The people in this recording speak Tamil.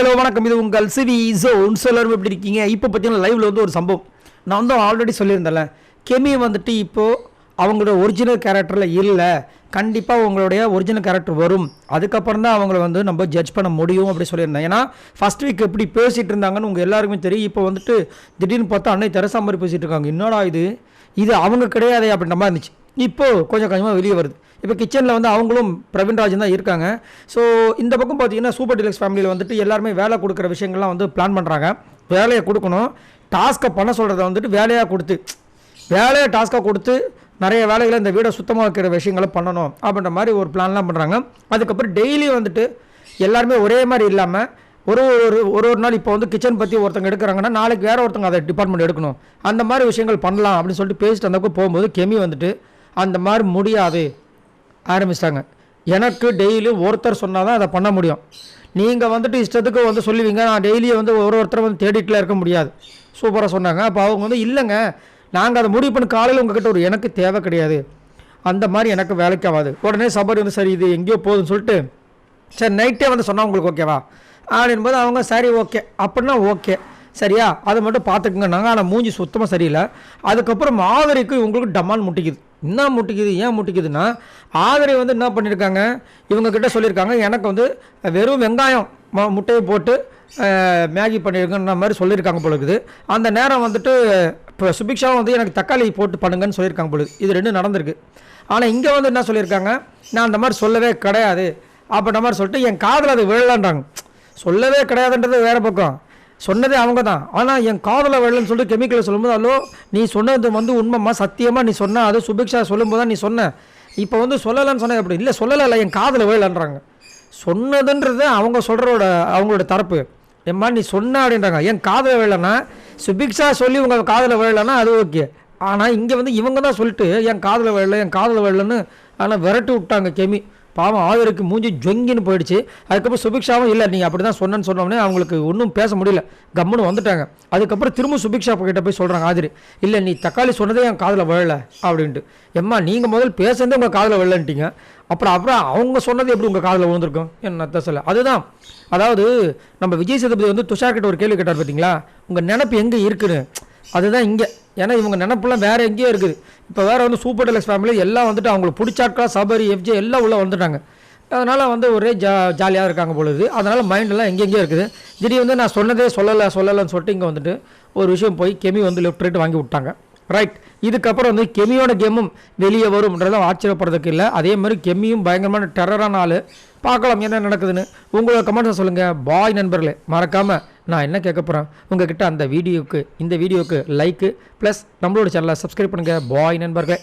ஹலோ வணக்கம். இது உங்கள் சிவி ஜோன். எல்லாரும் எப்படி இருக்கீங்க? இப்போ பார்த்தீங்கன்னா லைவில் வந்து ஒரு சம்பவம் நான் வந்து ஆல்ரெடி சொல்லியிருந்தேன்ல. கெமி வந்துட்டு இப்போது அவங்களோட ஒரிஜினல் கேரக்டரில் இல்லை. கண்டிப்பாக உங்களுடைய ஒரிஜினல் கேரக்டர் வரும், அதுக்கப்புறம் தான் அவங்கள வந்து நம்ம ஜட்ஜ் பண்ண முடியும் அப்படி சொல்லியிருந்தேன். ஏன்னா ஃபஸ்ட் வீக் எப்படி பேசிகிட்டு இருந்தாங்கன்னு உங்கள் எல்லாருக்குமே தெரியும். இப்போ வந்துட்டு திடீர்னு பார்த்தா அன்னை தெரசா மாதிரி பேசிகிட்டு இருக்காங்க. என்னடா இது அவங்க கிடையாதே அப்படின்ற மாதிரி இருந்துச்சு. இப்போது கொஞ்சம் கொஞ்சமாக வெளியே வருது. இப்போ கிச்சனில் வந்து அவங்களும் பிரவீன்ராஜன் தான் இருக்காங்க. ஸோ இந்த பக்கம் பார்த்தீங்கன்னா சூப்பர் டீலக்ஸ் ஃபேமிலியில் வந்துட்டு எல்லாருமே வேலை கொடுக்குற விஷயங்கள்லாம் வந்து பிளான் பண்ணுறாங்க. வேலையை கொடுக்கணும், டாஸ்க்கை பண்ண சொல்கிறத வந்துட்டு வேலையை டாஸ்க்காக கொடுத்து நிறைய வேலைகளை இந்த வீடை சுத்தமாக வைக்கிற விஷயங்களை பண்ணணும் அப்படின்ற மாதிரி ஒரு பிளான்லாம் பண்ணுறாங்க. அதுக்கப்புறம் டெய்லி வந்துட்டு எல்லாருமே ஒரே மாதிரி இல்லாமல் ஒரு நாள் இப்போ வந்து கிச்சன் பற்றி ஒருத்தங்க எடுக்கிறாங்கன்னா நாளைக்கு வேறு ஒருத்தங்க அதை டிபார்ட்மெண்ட் எடுக்கணும், அந்த மாதிரி விஷயங்கள் பண்ணலாம் அப்படின்னு சொல்லிட்டு பேசிட்டு வந்தப்போ போகும்போது கெமி வந்துட்டு அந்த மாதிரி முடியாது ஆரம்பிச்சிட்டாங்க. எனக்கு டெய்லி ஒருத்தர் சொன்னால் தான் அதை பண்ண முடியும். நீங்கள் வந்துட்டு இஷ்டத்துக்கு வந்து சொல்லுவீங்க, நான் டெய்லியை வந்து ஒருத்தரை வந்து தேடிட்டுலாம் இருக்க முடியாது. சூப்பராக சொன்னாங்க. அப்போ அவங்க வந்து இல்லைங்க, நாங்கள் அதை முடிவு பண்ணி காலையில் உங்ககிட்ட எனக்கு தேவை கிடையாது, அந்த மாதிரி எனக்கு வேலைக்கு ஆகாது. உடனே சபரி வந்து சரி இது எங்கேயோ போகுதுன்னு சொல்லிட்டு சரி நைட்டே வந்து சொன்னால் உங்களுக்கு ஓகேவா அப்படின்போது அவங்க சரி ஓகே அப்படின்னா ஓகே சரியா அதை மட்டும் பார்த்துக்குங்கன்னாங்க. ஆனால் மூஞ்சி சுத்தமாக சரியில்லை. அதுக்கப்புறம் ஆதரிக்கு உங்களுக்கு டமான் முட்டிக்குது. என்ன முட்டிக்குது, ஏன் முட்டிக்குதுன்னா ஆதரை வந்து என்ன பண்ணியிருக்காங்க, இவங்கக்கிட்ட சொல்லியிருக்காங்க எனக்கு வந்து வெறும் வெங்காயம் முட்டையை போட்டு மேகி பண்ணியிருக்குன்ற மாதிரி சொல்லியிருக்காங்க போல இருக்குது. அந்த நேரம் வந்துட்டு இப்போ சுபிக்ஷாவும் வந்து எனக்கு தக்காளி போட்டு பண்ணுங்கன்னு சொல்லியிருக்காங்க போல. இது ரெண்டும் நடந்திருக்கு. ஆனால் இங்கே வந்து என்ன சொல்லியிருக்காங்க, நான் அந்த மாதிரி சொல்லவே கிடையாது அப்படின்ற மாதிரி சொல்லிட்டு என் காதில் அது விழலான்றாங்க. சொல்லவே கிடையாதுன்றது வேறு பக்கம், சொன்னதே அவங்க தான். ஆனால் என் காதலை வெள்ளன்னு சொல்லிட்டு கெமிக்கலை சொல்லும்போது அல்லோ நீ சொன்னது வந்து உண்மைம்மா, சத்தியமாக நீ சொன்ன, அது சுபிக்ஷா சொல்லும்போது தான் நீ சொன்ன, இப்போ வந்து சொல்லலைன்னு சொன்ன எப்படி இல்லை சொல்லலை என் காதலை வேலைன்றாங்க. சொன்னதுன்றது அவங்க அவங்களோட தரப்பு. எம்மா நீ சொன்ன அப்படின்றாங்க. என் காதலை வேலைன்னா சுபிக்ஷா சொல்லி உங்கள் காதலை வேலைன்னா அது ஓகே. ஆனால் இங்கே வந்து இவங்க தான் சொல்லிட்டு என் காதலை வேலைன்னு ஆனால் விரட்டி விட்டாங்க கெமி. பாவம் ஆதருக்கு மூஞ்சி ஜொங்கின்னு போயிடுச்சு. அதுக்கப்புறம் சுபிக்ஷாவும் இல்லை நீங்கள் அப்படி தான் சொன்னோடனே அவங்களுக்கு ஒன்றும் பேச முடியல, கம்முன்னு வந்துட்டாங்க. அதுக்கப்புறம் திரும்ப சுபிக்ஷா கிட்ட போய் சொல்கிறாங்க ஆதிரி இல்லை நீ தக்காளி சொன்னதே என் காதில் விழலை அப்படின்ட்டு. எம்மா நீங்கள் முதல் பேசுறதே உங்கள் காதில் விழலன்ட்டீங்க, அப்புறம் அவங்க சொன்னது எப்படி உங்கள் காதில் விழுந்திருக்கும் என்ன சொல்ல. அதுதான் அதாவது நம்ம விஜய் சேதுபதி வந்து துஷார் கிட்ட ஒரு கேள்வி கேட்டார் பார்த்தீங்களா, உங்கள் நினப்பு எங்கே இருக்குன்னு. அதுதான் இங்கே. ஏன்னா இவங்க நினப்புலாம் வேறு எங்கேயோ இருக்குது. இப்போ வேறு வந்து சூப்பர் டீலக்ஸ் ஃபேமிலி எல்லாம் வந்துட்டு அவங்களுக்கு பிடிச்சாக்கா சபரி எஃப்ஜே எல்லாம் உள்ளே வந்துட்டாங்க. அதனால் வந்து ஒரே ஜாலியாக இருக்காங்க பொழுது. அதனால் மைண்டெல்லாம் எங்கெங்கேயோ இருக்குது. திடீர்னு வந்து நான் சொன்னதே சொல்லலைன்னு சொல்லிட்டு இங்கே வந்துட்டு ஒரு விஷயம் போய் கெமி வந்து லெஃப்ட் ரைட் வாங்கி விட்டாங்க. ரைட். இதுக்கப்புறம் வந்து கெமியோட கேமும் வெளியே வரும்ன்றதும் ஆச்சரியப்படுறதுக்கு இல்லை. அதே மாதிரி கெமியும் பயங்கரமான டெரரான ஆள். பார்க்கலாம் என்ன நடக்குதுன்னு. உங்களோட கமெண்ட்ஸை சொல்லுங்கள். பாய் நண்பர்களே, மறக்காமல் நான் என்ன கேட்க போகிறேன் உங்ககிட்ட இந்த வீடியோக்கு லைக்கு ப்ளஸ் நம்மளோட சேனலை சப்ஸ்கிரைப் பண்ணுங்கள். பாய் நண்பர்களே.